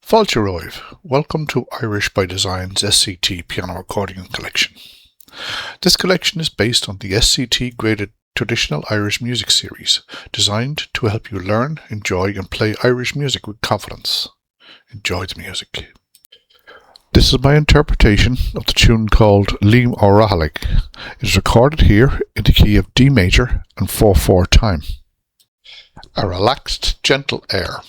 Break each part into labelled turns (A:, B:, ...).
A: Fáilte welcome to Irish by Design's SCT piano accordion collection. This collection is based on the SCT graded traditional Irish music series, designed to help you learn, enjoy and play Irish music with confidence. Enjoy the music. This is my interpretation of the tune called Ó Raghallaigh. It is recorded here in the key of D major and 4/4 time. A relaxed, gentle air.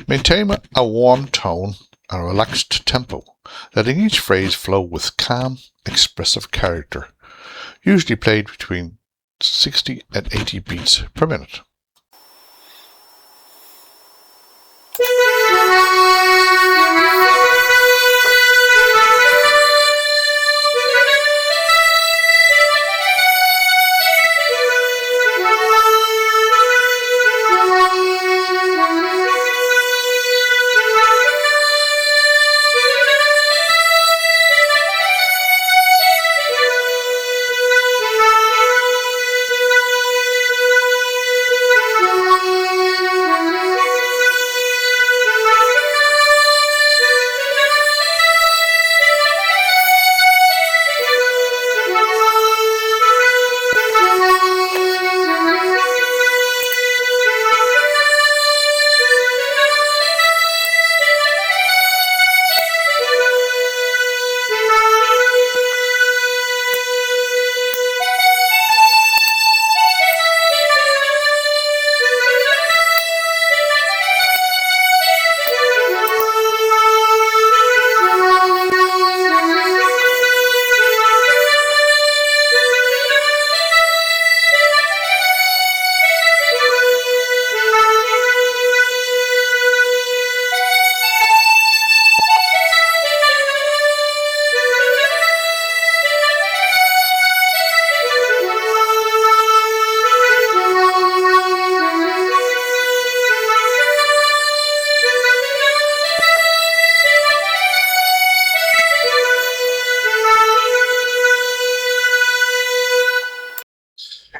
A: Maintain a warm tone and a relaxed tempo, letting each phrase flow with calm, expressive character, usually played between 60 and 80 beats per minute.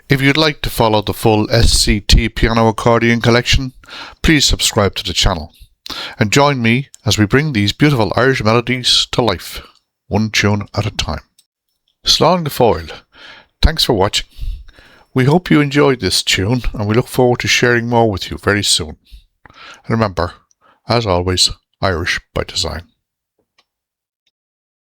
A: If you'd like to follow the full SCT piano accordion collection, please subscribe to the channel and join me as we bring these beautiful Irish melodies to life, one tune at a time. Slán go fóill. Thanks for watching. We hope you enjoyed this tune and we look forward to sharing more with you very soon. And remember, as always, Irish by design.